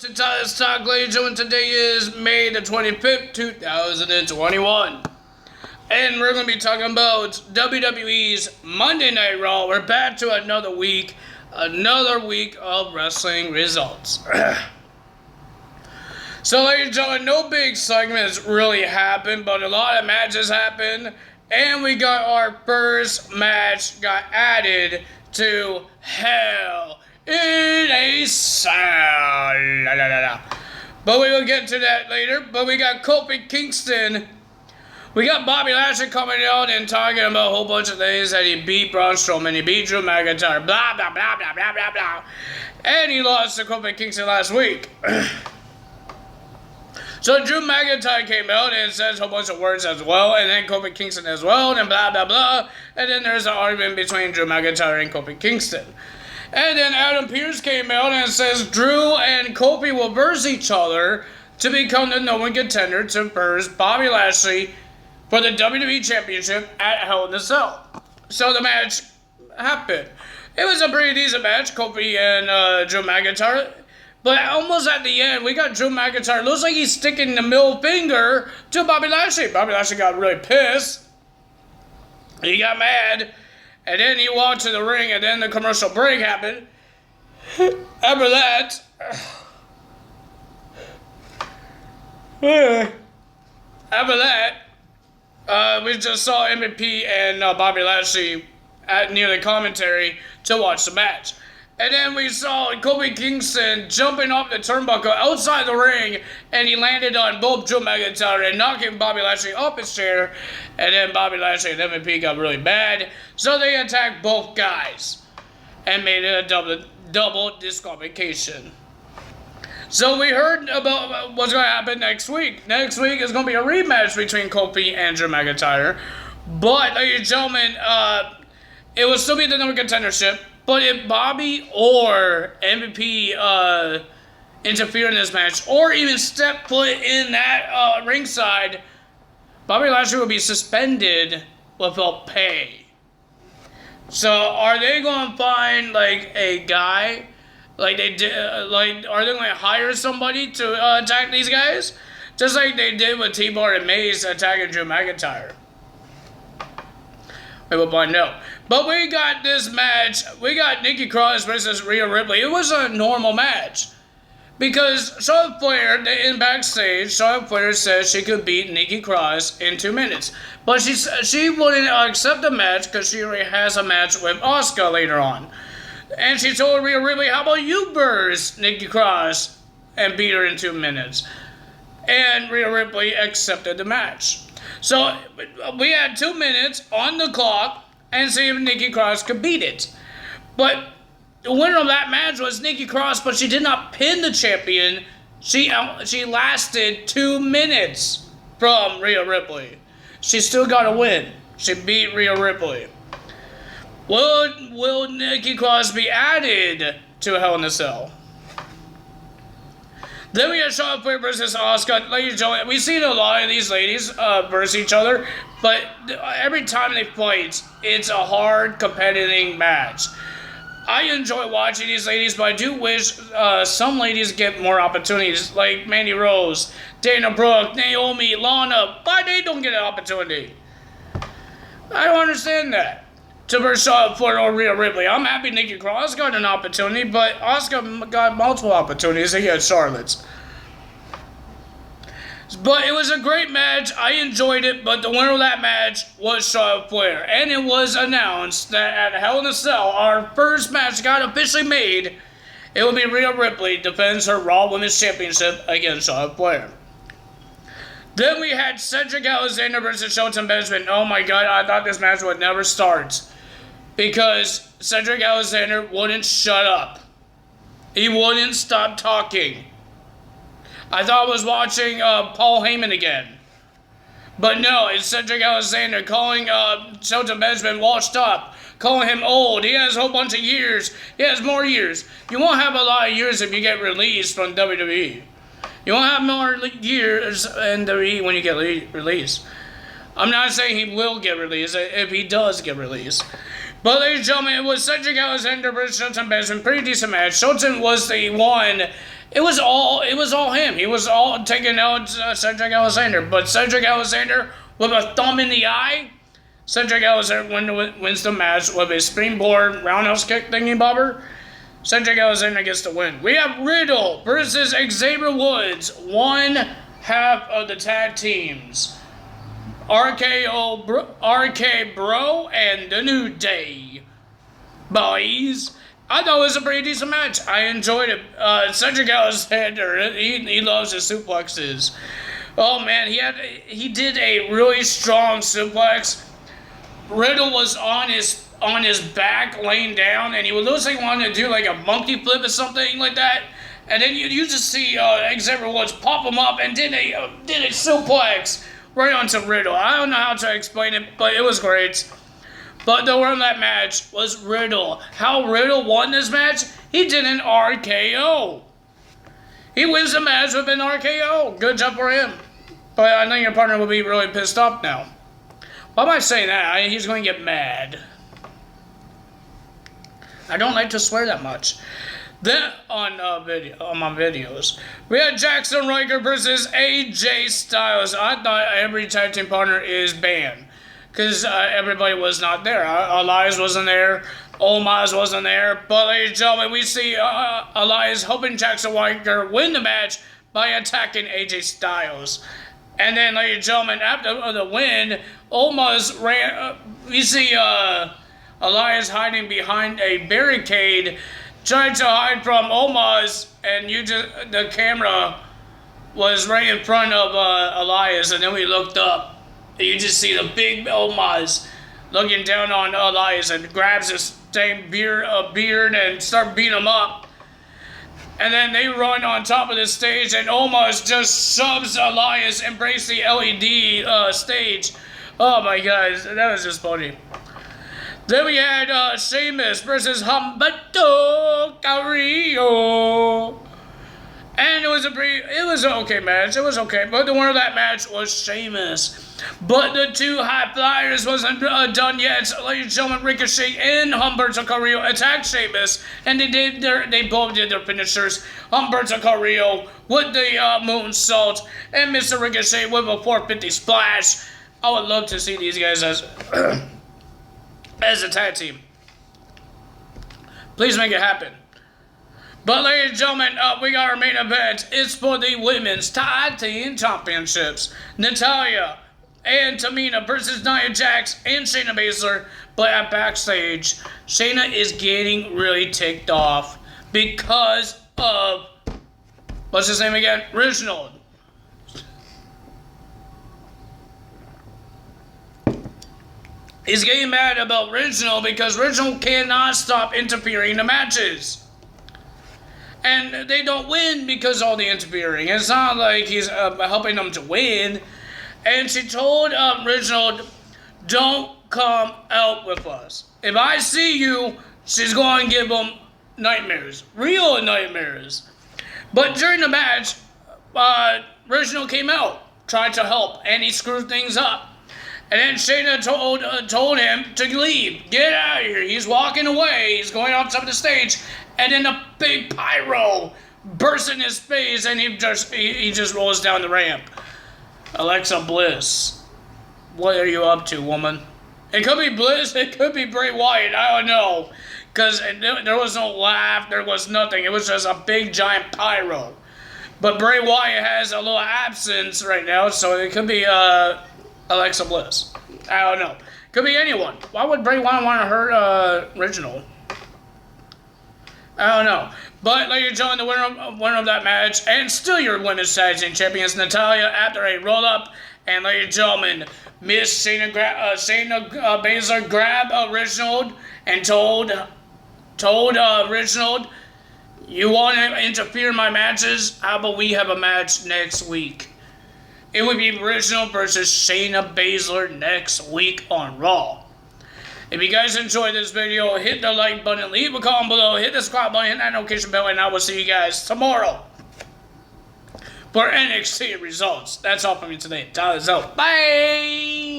Today's talk, ladies and gentlemen. Today is May the 25th, 2021. And we're going to be talking about WWE's Monday Night Raw. We're back to another week of wrestling results. So, ladies and gentlemen, no big segments really happened, but a lot of matches happened. And we got our first match got added to Hell in a Cell. But we will get to that later. But we got Kofi Kingston. We got Bobby Lashley coming out and talking about a whole bunch of things that he beat Braun Strowman, he beat Drew McIntyre, blah, blah, blah, blah, blah, blah, blah. And he lost to Kofi Kingston last week. So Drew McIntyre came out and says a whole bunch of words as well, and then Kofi Kingston as well, and blah, blah, blah. And then there's an argument between Drew McIntyre and Kofi Kingston. And then Adam Pearce came out and says Drew and Kofi will verse each other to become the number one contender to verse Bobby Lashley for the WWE Championship at Hell in a Cell. So the match happened. It was a pretty decent match, Kofi and Drew McIntyre. But almost at the end, we got Drew McIntyre. Looks like he's sticking the middle finger to Bobby Lashley. Bobby Lashley got really pissed. He got mad. And then he walked to the ring, and then the commercial break happened. After that... we just saw MVP and Bobby Lashley near the commentary to watch the match. And then we saw Kofi Kingston jumping off the turnbuckle outside the ring, and he landed on both Drew McIntyre and knocking Bobby Lashley off his chair. And then Bobby Lashley and MVP got really bad, so they attacked both guys and made it a double disqualification. So we heard about what's going to happen next week. Next week is going to be a rematch between Kofi and Drew McIntyre. But, ladies and gentlemen, it will still be the number contendership. But if Bobby or MVP interfere in this match, or even step foot in that ringside, Bobby Lashley will be suspended without pay. So are they going to find like a guy, like they did, are they going to hire somebody to attack these guys, just like they did with T-Bar and Mace attacking Drew McIntyre? We will find out. But we got this match. We got Nikki Cross versus Rio Ripley. It was a normal match. Because Charlotte Flair, in backstage, Charlotte Flair said she could beat Nikki Cross in 2 minutes. But she wouldn't accept the match because she already has a match with Asuka later on. And she told Rio Ripley, how about you verse Nikki Cross and beat her in 2 minutes? And Rio Ripley accepted the match. So we had 2 minutes on the clock and see if Nikki Cross could beat it. But the winner of that match was Nikki Cross, but she did not pin the champion. She lasted 2 minutes from Rio Ripley. She still got a win. She beat Rio Ripley. Will Nikki Cross be added to Hell in a Cell? Then we got Charlotte Flair versus Asuka. Ladies and gentlemen, we've seen a lot of these ladies versus each other, but every time they fight, it's a hard, competitive match. I enjoy watching these ladies, but I do wish some ladies get more opportunities, like Mandy Rose, Dana Brooke, Naomi, Lana. Why they don't get an opportunity? I don't understand that. To versus Charlotte Flair or Rhea Ripley. I'm happy Nikki Cross got an opportunity, but Asuka got multiple opportunities against Charlotte's. But it was a great match. I enjoyed it, but the winner of that match was Charlotte Flair. And it was announced that at Hell in a Cell, our first match got officially made. It will be Rhea Ripley defends her Raw Women's Championship against Charlotte Flair. Then we had Cedric Alexander versus Shelton Benjamin. Oh my god, I thought this match would never start. Because Cedric Alexander wouldn't shut up. He wouldn't stop talking. I thought I was watching Paul Heyman again. But no, it's Cedric Alexander calling Shelton Benjamin washed up. Calling him old. He has a whole bunch of years. He has more years. You won't have a lot of years if you get released from WWE. You won't have more years in WWE when you get released. I'm not saying he will get released if he does get released. But ladies and gentlemen, it was Cedric Alexander versus Shelton Benjamin. Pretty decent match. Shelton was the one It was all him. He was all taking out Cedric Alexander. But Cedric Alexander, with a thumb in the eye, Cedric Alexander wins the match with a springboard roundhouse kick thingy bobber. Cedric Alexander gets the win. We have Riddle versus Xavier Woods, one half of the tag teams. RK Bro and the New Day. Boys, I thought it was a pretty decent match. I enjoyed it. Cedric Alexander, he loves his suplexes. Oh man, he did a really strong suplex. Riddle was on his back, laying down, and he was looks like he wanted to do like a monkey flip or something like that. And then you just see Xavier Woods pop him up and did a suplex right onto Riddle. I don't know how to explain it, but it was great. But the winner of that match was Riddle. How Riddle won this match? He did an RKO. He wins the match with an RKO. Good job for him. But I know your partner will be really pissed off now. Why am I saying that? He's going to get mad. I don't like to swear that much. Then on my videos, we had Jackson Ryker versus AJ Styles. I thought every tag team partner is banned because everybody was not there. Elias wasn't there. Omos wasn't there. But ladies and gentlemen, we see Elias helping Jackson Ryker win the match by attacking AJ Styles. And then, ladies and gentlemen, after the win, Omos ran. We see Elias hiding behind a barricade, trying to hide from Omos, and the camera was right in front of Elias, and then we looked up, and you just see the big Omos looking down on Elias and grabs his same beard and start beating him up. And then they run on top of the stage, and Omos just shoves Elias and breaks the LED stage. Oh my God, that was just funny. Then we had Seamus versus Humberto Carrillo. And it was an okay match. It was okay. But the winner of that match was Sheamus. But the two high flyers wasn't done yet. So, ladies and gentlemen, Ricochet and Humberto Carrillo attacked Sheamus. And they both did their finishers. Humberto Carrillo with the moonsault. And Mr. Ricochet with a 450 splash. I would love to see these guys as a tag team. Please make it happen. But ladies and gentlemen, we got our main event. It's for the Women's Tag Team Championships. Natalya and Tamina versus Nia Jax and Shayna Basler. But at backstage, Shayna is getting really ticked off because of, what's his name again? Reginald. He's getting mad about Reginald because Reginald cannot stop interfering in the matches. And they don't win because of all the interfering. It's not like he's helping them to win. And she told Reginald, don't come out with us. If I see you, she's going to give him nightmares. Real nightmares. But during the match, Reginald came out, tried to help, and he screwed things up. And then Shayna told him to leave. Get out of here. He's walking away. He's going off top of the stage. And then a big pyro bursts in his face, and he just rolls down the ramp. Alexa Bliss, what are you up to, woman? It could be Bliss. It could be Bray Wyatt. I don't know. Because there was no laugh. There was nothing. It was just a big, giant pyro. But Bray Wyatt has a little absence right now, so it could be Alexa Bliss. I don't know. Could be anyone. Why would Bray Wyatt want to hurt Reginald? I don't know. But, ladies and gentlemen, the winner of that match, and still your Women's Tag Team Champions, Natalya, after a roll-up. And, ladies and gentlemen, Miss Shayna Basler grabbed Reginald and told Reginald, you want to interfere in my matches? How about we have a match next week? It would be Reginald versus Shayna Basler next week on Raw. If you guys enjoyed this video, hit the like button, leave a comment below, hit the subscribe button, hit that notification bell, and I will see you guys tomorrow for NXT results. That's all from me today. Time is out. Bye!